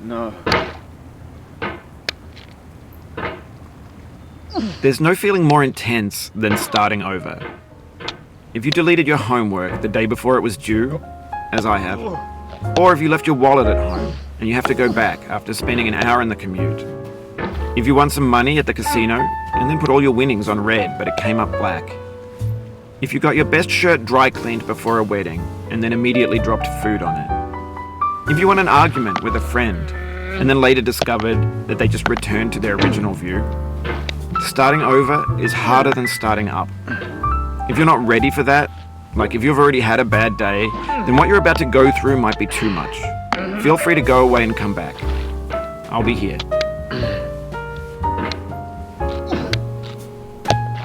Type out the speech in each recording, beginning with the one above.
No. There's no feeling more intense than starting over. If you deleted your homework the day before it was due, as I have, or if you left your wallet at home and you have to go back after spending an hour in the commute. If you won some money at the casino and then put all your winnings on red but it came up black. If you got your best shirt dry cleaned before a wedding and then immediately dropped food on it. If you won an argument with a friend and then later discovered that they just returned to their original view. Starting over is harder than starting up. If you're not ready for that, like if you've already had a bad day, then what you're about to go through might be too much. Feel free to go away and come back. I'll be here.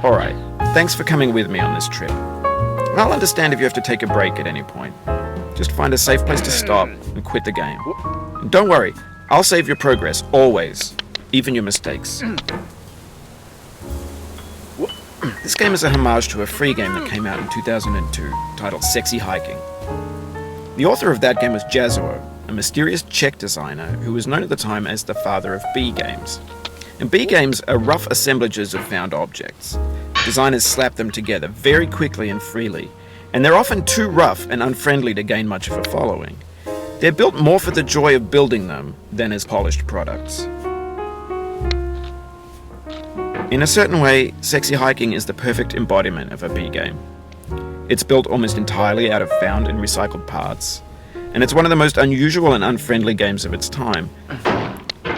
Alright, thanks for coming with me on this trip. I'll understand if you have to take a break at any point. Just find a safe place to stop and quit the game. And don't worry, I'll save your progress, always. Even your mistakes. This game is a homage to a free game that came out in 2002, titled Sexy Hiking. The author of that game was Jazuo, a mysterious Czech designer who was known at the time as the father of B games. And B games are rough assemblages of found objects. Designers slap them together very quickly and freely, and they're often too rough and unfriendly to gain much of a following. They're built more for the joy of building them than as polished products. In a certain way, Sexy Hiking is the perfect embodiment of a B game. It's built almost entirely out of found and recycled parts, and it's one of the most unusual and unfriendly games of its time.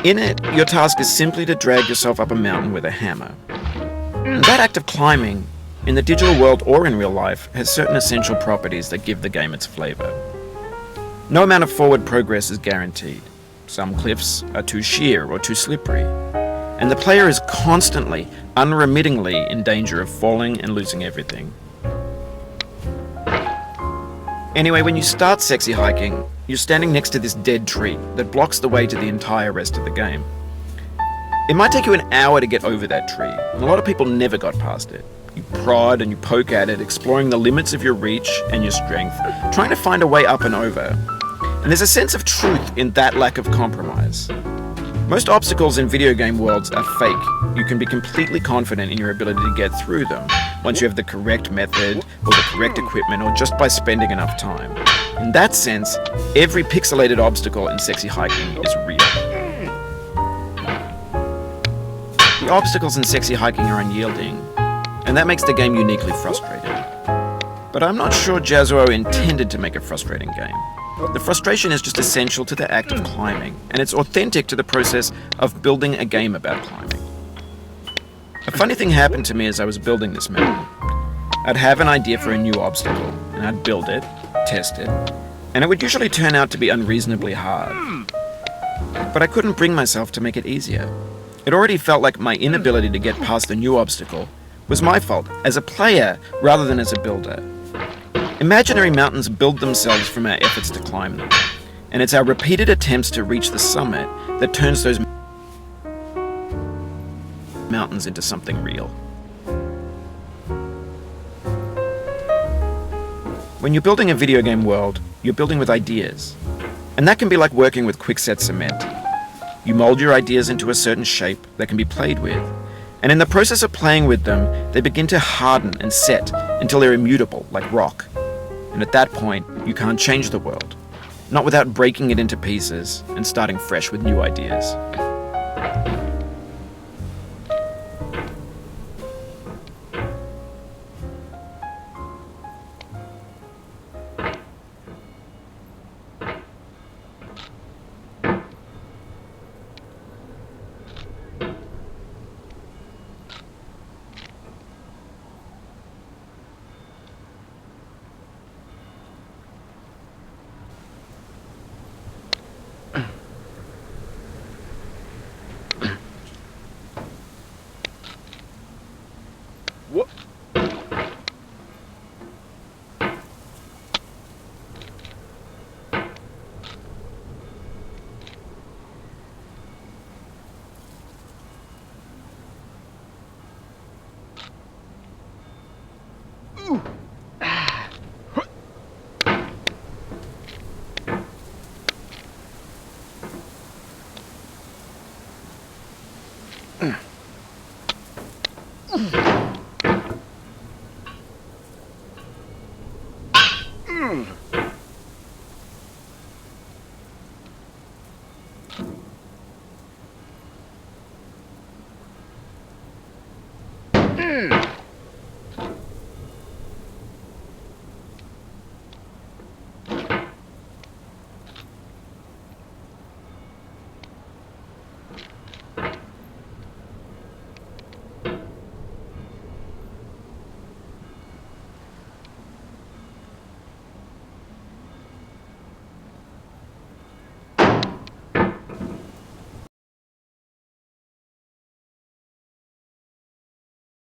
In it, your task is simply to drag yourself up a mountain with a hammer. And that act of climbing, in the digital world or in real life, has certain essential properties that give the game its flavor. No amount of forward progress is guaranteed. Some cliffs are too sheer or too slippery. And the player is constantly, unremittingly in danger of falling and losing everything. Anyway, when you start Sexy Hiking, you're standing next to this dead tree that blocks the way to the entire rest of the game. It might take you an hour to get over that tree, and a lot of people never got past it. You prod and you poke at it, exploring the limits of your reach and your strength, trying to find a way up and over. And there's a sense of truth in that lack of compromise. Most obstacles in video game worlds are fake. You can be completely confident in your ability to get through them once you have the correct method or the correct equipment or just by spending enough time. In that sense, every pixelated obstacle in Sexy Hiking is real. The obstacles in Sexy Hiking are unyielding, and that makes the game uniquely frustrating. But I'm not sure Jazuo intended to make a frustrating game. The frustration is just essential to the act of climbing, and it's authentic to the process of building a game about climbing. A funny thing happened to me as I was building this mountain. I'd have an idea for a new obstacle, and I'd build it, test it, and it would usually turn out to be unreasonably hard. But I couldn't bring myself to make it easier. It already felt like my inability to get past the new obstacle was my fault as a player rather than as a builder. Imaginary mountains build themselves from our efforts to climb them, and it's our repeated attempts to reach the summit that turns those mountains into something real. When you're building a video game world, you're building with ideas, and that can be like working with quickset cement. You mold your ideas into a certain shape that can be played with, and in the process of playing with them, they begin to harden and set until they're immutable, like rock. And at that point, you can't change the world, not without breaking it into pieces and starting fresh with new ideas.